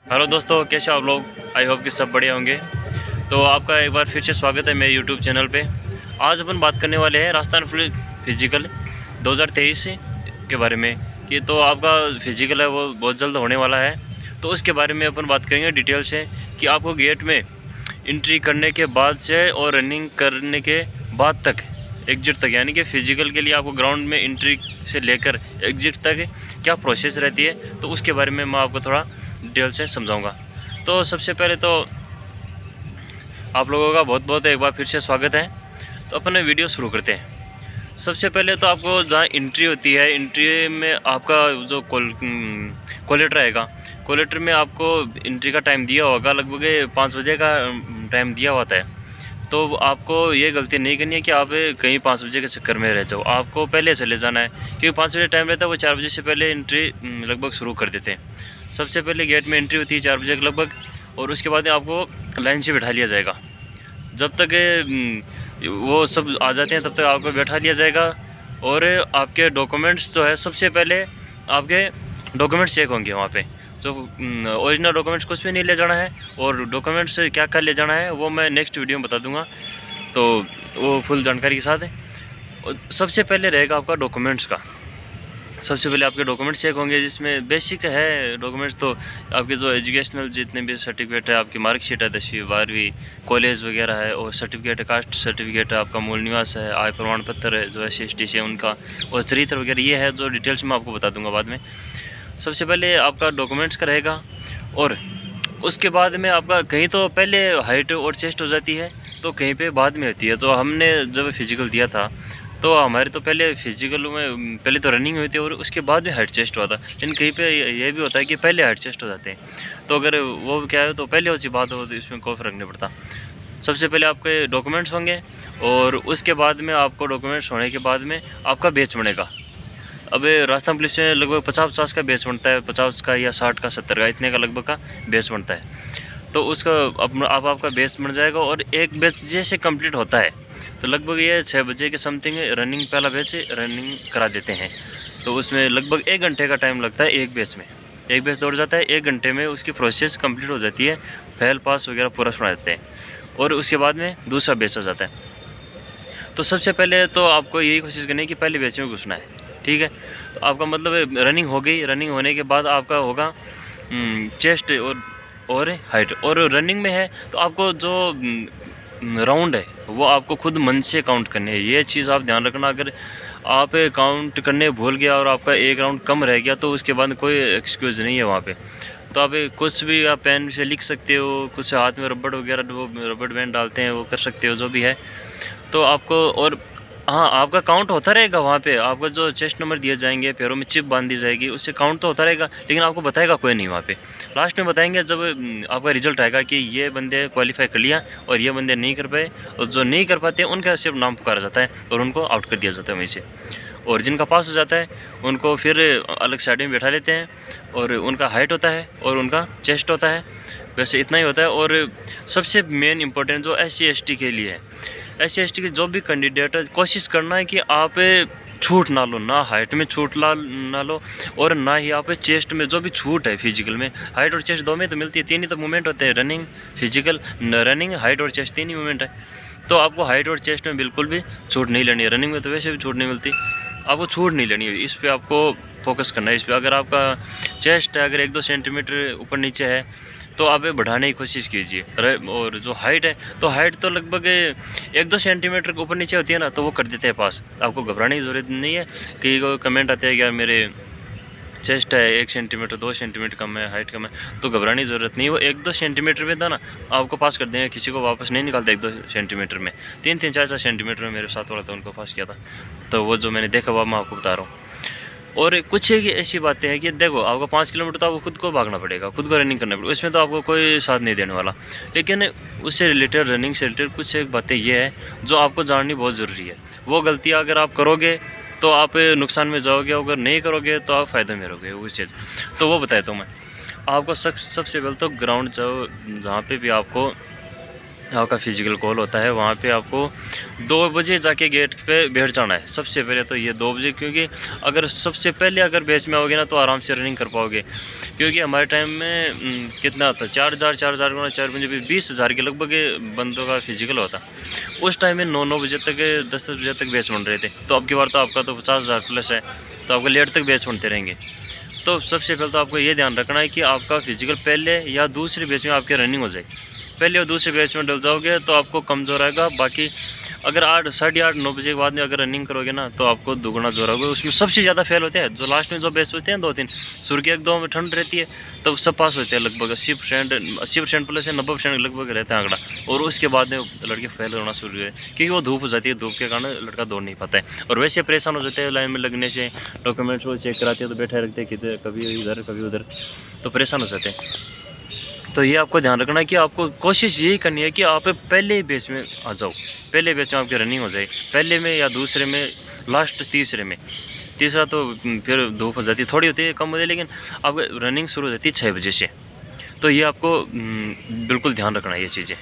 Hello दोस्तों, कैसे हो आप लोग। आई होप कि सब बढ़िया होंगे। तो आपका एक बार फिर से स्वागत है मेरे यूट्यूब चैनल पे। आज अपन बात करने वाले हैं राजस्थान फिजिकल 2023 के बारे में। कि तो आपका फिजिकल है वो बहुत जल्द होने वाला है, तो उसके बारे में अपन बात करेंगे डिटेल से। कि आपको गेट में एंट्री करने के बाद से और रनिंग करने के बाद तक, एग्जिट तक, यानी कि फ़िज़िकल के लिए आपको ग्राउंड में एंट्री से लेकर एग्जिट तक क्या प्रोसेस रहती है, तो उसके बारे में मैं आपको थोड़ा डिटेल से समझाऊंगा। तो सबसे पहले तो आप लोगों का बहुत बहुत एक बार फिर से स्वागत है। तो अपन वीडियो शुरू करते हैं। सबसे पहले तो आपको जहाँ एंट्री होती है, एंट्री में आपका जो कॉलेटर रहेगा, कॉलेटर में आपको एंट्री का टाइम दिया होगा, लगभग 5 बजे का टाइम दिया होता है। तो आपको ये गलती नहीं करनी है कि आप कहीं 5 बजे के चक्कर में रह जाओ। आपको पहले चले जाना है, क्योंकि 5 बजे टाइम रहता है, वो 4 बजे से पहले एंट्री लगभग शुरू कर देते हैं। सबसे पहले गेट में एंट्री होती है 4 बजे के लगभग, और उसके बाद आपको लाइन से बैठा लिया जाएगा। जब तक वो सब आ जाते हैं तब तक आपको बैठा लिया जाएगा। और आपके डॉक्यूमेंट्स जो है, सबसे पहले आपके डॉक्यूमेंट्स चेक होंगे वहाँ पे। जो ओरिजिनल डॉक्यूमेंट्स कुछ भी नहीं ले जाना है, और डॉक्यूमेंट्स क्या क्या ले जाना है वो मैं नेक्स्ट वीडियो में बता दूंगा, तो वो फुल जानकारी के साथ है। सबसे पहले रहेगा आपका डॉक्यूमेंट्स का। सबसे पहले आपके डॉक्यूमेंट्स चेक होंगे, जिसमें बेसिक है डॉक्यूमेंट्स। तो आपके जो एजुकेशनल जितने भी सर्टिफिकेट है, आपकी मार्कशीट है 10वीं 12वीं, कॉलेज वगैरह है, और सर्टिफिकेट है, कास्ट सर्टिफिकेट है, आपका मूल निवास है, आय प्रमाण पत्र है जो SC ST से उनका, और चरित्र वगैरह, ये है जो डिटेल्स में आपको बता दूंगा बाद में। सबसे पहले आपका डॉक्यूमेंट्स का रहेगा, और उसके बाद में आपका कहीं तो पहले हाइट और चेस्ट हो जाती है, तो कहीं पे बाद में होती है। तो हमने जब फिजिकल दिया था, तो हमारे तो पहले फिजिकल में पहले तो रनिंग हुई थी, और उसके बाद में हाइट चेस्ट हुआ था। लेकिन कहीं पे ये भी होता है कि पहले हाइट चेस्ट हो जाते हैं। तो अगर वो क्या है, तो पहले अच्छी बात हो, तो इसमें कोई फ़र्क नहीं पड़ता। सबसे पहले आपके डॉक्यूमेंट्स होंगे, और उसके बाद में आपको डॉक्यूमेंट्स होने के बाद में आपका बैच बनेगा। अब राजस्थान पुलिस में लगभग 50-50 का बैच बनता है, 50 का या 60 का 70 का, इतने का लगभग का बैच बनता है। तो उसका अब आपका बैच बन जाएगा, और एक बैच जैसे कंप्लीट होता है, तो लगभग ये 6 बजे के समथिंग रनिंग, पहला बैच रनिंग करा देते हैं। तो उसमें लगभग 1 घंटे का टाइम लगता है एक बैच में। एक बैच दौड़ जाता है 1 घंटे में, उसकी प्रोसेस कंप्लीट हो जाती है, फेल पास वगैरह पूरा सुना देते हैं, और उसके बाद में दूसरा बैच आ जाता है। तो सबसे पहले तो आपको यही कोशिश करनी है कि पहले बैच में घुसना है, ठीक है। तो आपका मतलब रनिंग हो गई, रनिंग होने के बाद आपका होगा चेस्ट और हाइट। और रनिंग में है तो आपको जो राउंड है वो आपको खुद मन से काउंट करने हैं। ये चीज़ आप ध्यान रखना। अगर आप काउंट करने भूल गया और आपका एक राउंड कम रह गया, तो उसके बाद कोई एक्सक्यूज़ नहीं है वहाँ पे। तो आप कुछ भी आप पेन से लिख सकते हो, कुछ हाथ में रबड़ वगैरह, वो रबड़ बैंड डालते हैं, वो कर सकते हो, जो भी है। तो आपको, और हाँ, आपका काउंट होता रहेगा वहाँ पे। आपका जो चेस्ट नंबर दिए जाएंगे, पैरों में चिप बांध दी जाएगी, उससे काउंट तो होता रहेगा, लेकिन आपको बताएगा कोई नहीं वहाँ पे। लास्ट में बताएंगे जब आपका रिजल्ट आएगा कि ये बंदे क्वालिफाई कर लिया और ये बंदे नहीं कर पाए, और जो नहीं कर पाते उनका सिर्फ नाम पुकारा जाता है और उनको आउट कर दिया जाता है वहीं से। और जिनका पास हो जाता है उनको फिर अलग साइड में बैठा लेते हैं, और उनका हाइट होता है और उनका चेस्ट होता है। वैसे इतना ही होता है। और सबसे मेन इंपॉर्टेंट जो SC ST के लिए है, SC ST के जो भी कैंडिडेट है, कोशिश करना है कि आप छूट ना लो, ना हाइट में छूट ना लो, और ना ही आप चेस्ट में जो भी छूट है फिजिकल में। हाइट और चेस्ट दो में तो मिलती है, 3 ही तो मूवमेंट होते हैं, रनिंग, फिजिकल, रनिंग, हाइट और चेस्ट, 3 ही मूवमेंट है। तो आपको हाइट और चेस्ट में बिल्कुल भी छूट नहीं लेनी है। रनिंग में तो वैसे भी छूट नहीं मिलती, आपको छूट नहीं लेनी है। इस पर आपको फोकस करना है, इस पर। अगर आपका चेस्ट है, अगर 1-2 सेंटीमीटर ऊपर नीचे है, तो आप बढ़ाने की कोशिश कीजिए। और जो हाइट है, तो हाइट तो लगभग 1-2 सेंटीमीटर ऊपर नीचे होती है ना, तो वो कर देते हैं पास। आपको घबराने की ज़रूरत नहीं है। कि कोई कमेंट आते हैं कि यार मेरे चेस्ट है 1 सेंटीमीटर 2 सेंटीमीटर कम है, हाइट कम है, तो घबराने की ज़रूरत नहीं है। वो 1-2 सेंटीमीटर में था ना, आपको पास कर देंगे। किसी को वापस नहीं निकालते 1-2 सेंटीमीटर में, 3-3 4-4 सेंटीमीटर में मेरे साथ वाला था, उनको पास किया था। तो वो जो मैंने देखा, वो मैं आपको बता रहा हूँ। और कुछ एक ऐसी बातें हैं कि देखो, आपको 5 किलोमीटर तो आपको खुद को भागना पड़ेगा, खुद को रनिंग करना पड़ेगा, उसमें तो आपको कोई साथ नहीं देने वाला। लेकिन उससे रिलेटेड, रनिंग से रिलेटेड कुछ एक बातें ये है जो आपको जाननी बहुत ज़रूरी है। वो गलतियाँ अगर आप करोगे तो आप नुकसान में जाओगे, अगर नहीं करोगे तो आप फ़ायदे में रहोगे उस चीज़। तो वो बताता हूँ मैं आपको। सबसे पहले तो ग्राउंड जाओ, जहाँ पे भी आपको आपका फिजिकल कॉल होता है, वहाँ पे आपको 2 बजे जाके गेट पे बैठ जाना है। सबसे पहले तो ये 2 बजे, क्योंकि अगर सबसे पहले अगर बैच में आओगे ना तो आराम से रनिंग कर पाओगे। क्योंकि हमारे टाइम में कितना था, 4,000 गुना 4 बजे भी 20,000 के लगभग बंदों का फिजिकल होता। उस टाइम में 9 बजे तक 10 बजे तक बैच बन रहे थे। तो अब की बार तो आपका तो 50,000 प्लस है, तो आपको लेट तक बैच बनते रहेंगे। तो सबसे पहले तो आपको ये ध्यान रखना है कि आपका फिजिकल पहले या दूसरे बैच में आपकी रनिंग हो जाए। पहले और दूसरे बैच में डल जाओगे तो आपको कमज़ोर आएगा। बाकी अगर 8, साढ़े 8, 9 बजे के बाद में अगर रनिंग करोगे ना तो आपको दुगना जोर होगा। उसमें सबसे ज़्यादा फेल होते हैं जो लास्ट में जो बैच होते हैं 2-3 सूर्य के 1-2 में ठंड रहती है, तब सब पास होते हैं लगभग 80% प्लस है, 90% लगभग रहता है आंकड़ा। और उसके बाद में लड़के फेल होना शुरू है, क्योंकि वो धूप हो जाती है, धूप के कारण लड़का दौड़ नहीं पाता है। और वैसे परेशान हो जाते हैं लाइन में लगने से, डॉक्यूमेंट्स वो चेक कराते हैं तो बैठे रखते हैं किधर, कभी इधर कभी उधर, तो परेशान हो जाते हैं। तो ये आपको ध्यान रखना है कि आपको कोशिश यही करनी है कि आप पहले बैच में आ जाओ, पहले बैच में आपकी रनिंग हो जाए, पहले में या दूसरे में, लास्ट तीसरे में। तीसरा तो फिर धूप हो जाती है, थोड़ी होती है, कम होती है, लेकिन अब रनिंग शुरू हो जाती है 6 बजे से। तो ये आपको बिल्कुल ध्यान रखना है ये चीज़ें।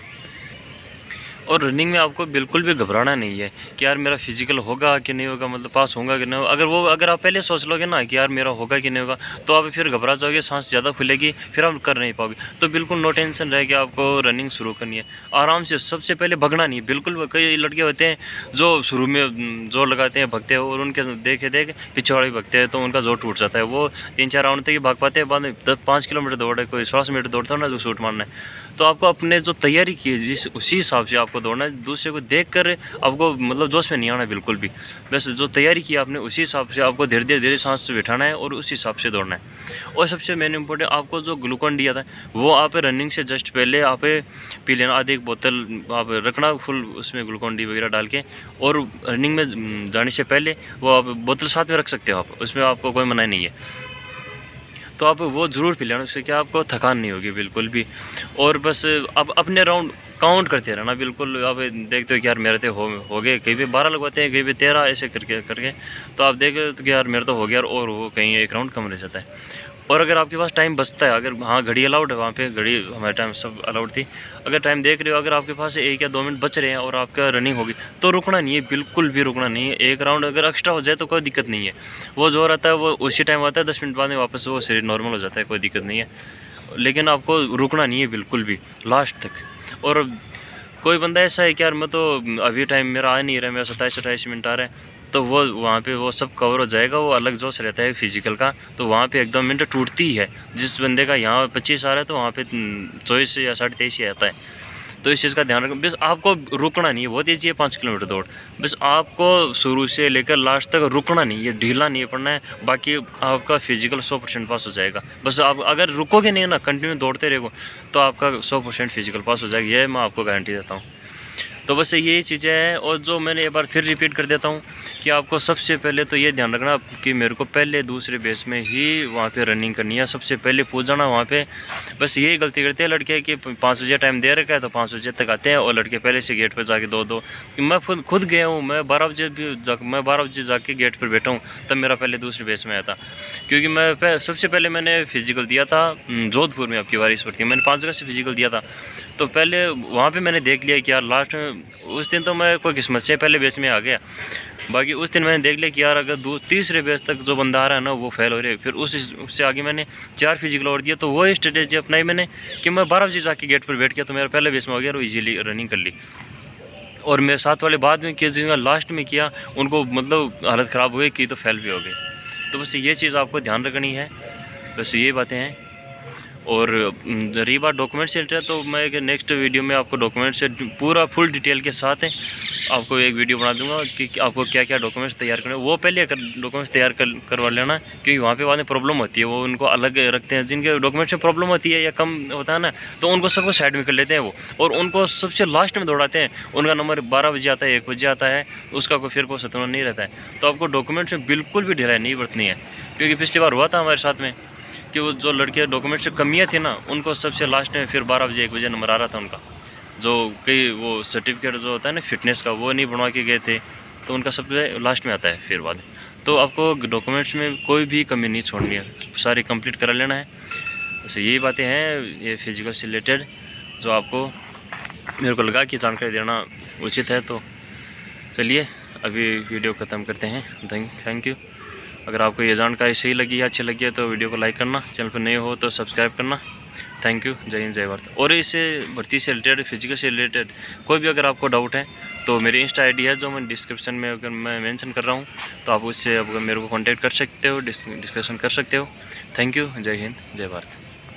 और रनिंग में आपको बिल्कुल भी घबराना नहीं है कि यार मेरा फिजिकल होगा कि नहीं होगा, मतलब पास होगा कि नहीं होगा। अगर आप पहले सोच लोगे ना कि यार मेरा होगा कि नहीं होगा, तो आप फिर घबरा जाओगे, सांस ज़्यादा खुलेगी, फिर आप कर नहीं पाओगे। तो बिल्कुल नो टेंशन रह के आपको रनिंग शुरू करनी है आराम से। सबसे पहले भगना नहीं है बिल्कुल। कई लड़के होते हैं जो शुरू में जोर लगाते हैं, भगते हैं, और उनके देख पीछे वाले भगते हैं तो उनका जोर टूट जाता है। वो 3-4 राउंड तक ही भाग पाते हैं, बाद में 5 किलोमीटर दौड़ है, कोई 100 मीटर दौड़ता है ना जो शूट मारना है। तो आपको अपने जो तैयारी की है उसी हिसाब से आपको दौड़ना है। दूसरे को देख कर आपको मतलब जोश में नहीं आना बिल्कुल भी। बस जो तैयारी की आपने उसी हिसाब से आपको धीरे धीरे सांस बिठाना है और उस हिसाब से दौड़ना है। और सबसे मेन इम्पोर्टेंट, आपको जो ग्लूकोन डी आता है वो आप रनिंग से जस्ट पहले आप पी लेना। आधे एक बोतल आप रखना फुल, उसमें ग्लूकोन डी वगैरह डाल के। और रनिंग में जाने से पहले वो आप बोतल साथ में रख सकते हो आप, उसमें आपको कोई मनाही नहीं है। तो आप वो ज़रूर पी लेना, उससे क्या आपको थकान नहीं होगी बिल्कुल भी। और बस अब अपने राउंड काउंट करते रहना बिल्कुल। आप देखते हो कि यार मेरे तो हो गए, कहीं पे 12 लगवाते हैं, कहीं पे 13, ऐसे करके तो आप देख तो कि यार मेरा तो हो गया, और वो कहीं एक राउंड कम रह जाता है। और अगर आपके पास टाइम बचता है, अगर हाँ घड़ी अलाउड है, वहाँ पे घड़ी हमारे टाइम सब अलाउड थी। अगर टाइम देख रहे हो, अगर आपके पास 1 या 2 मिनट बच रहे हैं और आपका रनिंग होगी, तो रुकना नहीं है, बिल्कुल भी रुकना नहीं है। एक राउंड अगर एक्स्ट्रा हो जाए तो कोई दिक्कत नहीं है, वो जो रहता है वो उसी टाइम आता है, 10 मिनट बाद में वापस वो शरीर नॉर्मल हो जाता है, कोई दिक्कत नहीं है। लेकिन आपको रुकना नहीं है बिल्कुल भी लास्ट तक। और कोई बंदा ऐसा है कि यार मैं तो अभी टाइम मेरा आ नहीं रहा है, मेरा 27-28 मिनट आ रहा है, तो वो वहाँ पे वो सब कवर हो जाएगा। वो अलग जोश रहता है फिजिकल का, तो वहाँ पे एकदम मिनट टूटती ही है। जिस बंदे का यहाँ 25 आ रहा है तो वहाँ पे 24 या 23.5 ही आता है। तो इस चीज़ का ध्यान रखें। बस आपको रुकना नहीं है, बहुत ईजी है 5 किलोमीटर दौड़। बस आपको शुरू से लेकर लास्ट तक रुकना नहीं है, ढीला नहीं पड़ना है। बाकी आपका फिजिकल 100% पास हो जाएगा। बस आप अगर रुकोगे नहीं ना, कंटिन्यू दौड़ते रहोगे, तो आपका 100% फिजिकल पास हो जाएगा, ये मैं आपको गारंटी देता हूँ। तो बस यही चीज़ें हैं। और जो मैंने एक बार फिर रिपीट कर देता हूँ कि आपको सबसे पहले तो ये ध्यान रखना कि मेरे को पहले दूसरे बेस में ही वहाँ पे रनिंग करनी है, सबसे पहले पहुँच जाना वहाँ पे। बस यही गलती करते हैं लड़के कि 5 बजे टाइम दे रखा है तो 5 बजे तक आते हैं, और लड़के पहले से गेट पर जाके दो मैं खुद गया हूँ। मैं 12 बजे जाके गेट पर बैठा हूँ, तब मेरा पहले दूसरे बेस में आया था। क्योंकि मैं सबसे पहले मैंने फिजिकल दिया था जोधपुर में, आपकी बार इस पर मैंने 5 जगह से फिजिकल दिया था। तो पहले वहाँ पे मैंने देख लिया कि यार लास्ट में उस दिन तो मैं कोई किस्मत से पहले बेस में आ गया। बाकी उस दिन मैंने देख लिया कि यार अगर तीसरे बेस तक जो बंदा आ रहा है ना वो फेल हो रही है। फिर उससे आगे मैंने 4 फिजिकल और दिया। तो वो स्ट्रेटेजी अपनाई मैंने कि मैं 12 बजे जाके गेट पर बैठ गया, तो मेरा पहले बेस में हो गया और ईजीली रनिंग कर ली। और मेरे साथ वाले बाद में किया, जिनका लास्ट में किया उनको मतलब हालत ख़राब हो गई कि तो फेल भी हो गए। तो बस ये चीज़ आपको ध्यान रखनी है, बस ये बातें हैं। और रही बात डॉक्यूमेंट से, तो मैं एक नेक्स्ट वीडियो में आपको डॉक्यूमेंट से पूरा फुल डिटेल के साथ है आपको एक वीडियो बना दूंगा कि आपको क्या क्या डॉक्यूमेंट्स तैयार करने। वो पहले डॉक्यूमेंट्स तैयार करवा लेना, क्योंकि वहाँ पे बाद में प्रॉब्लम होती है, वो उनको अलग रखते हैं। जिनके डॉक्यूमेंट्स में प्रॉब्लम होती है या कम होता है ना, तो उनको सबको साइड में कर लेते हैं वो, और उनको सबसे लास्ट में दौड़ाते हैं। उनका नंबर 12 बजे आता है, 1 बजे आता है, उसका कोई फिर कोई सतुलन नहीं रहता है। तो आपको डॉक्यूमेंट्स में बिल्कुल भी ढिलाई नहीं बरतनी है, क्योंकि पिछली बार हुआ था हमारे साथ में कि वो जो लड़के डॉक्यूमेंट्स से कमियाँ थी ना, उनको सबसे लास्ट में फिर 12 बजे 1 बजे नंबर आ रहा था उनका। जो कई वो सर्टिफिकेट जो होता है ना फिटनेस का, वो नहीं बनवा के गए थे, तो उनका सबसे लास्ट में आता है फिर बाद। तो आपको डॉक्यूमेंट्स में कोई भी कमी नहीं छोड़नी है, सारी कंप्लीट करा लेना है। बस यही बातें हैं ये फिजिकल से रिलेटेड जो आपको मेरे को लगा कि जानकारी देना उचित है। तो चलिए अभी वीडियो ख़त्म करते हैं। Thank you. अगर आपको ये जानकारी सही लगी या अच्छी लगी है तो वीडियो को लाइक करना, चैनल पर नए हो तो सब्सक्राइब करना। Thank you. जय हिंद जय भारत। और इससे भर्ती से रिलेटेड, फिजिकल से रिलेटेड कोई भी अगर आपको डाउट है तो मेरी इंस्टा आईडी है जो मैं डिस्क्रिप्शन में अगर मैं मेंशन कर रहा हूँ, तो आप उससे मेरे को कांटेक्ट कर सकते हो, डिस्कशन कर सकते हो। Thank you. जय हिंद जय भारत।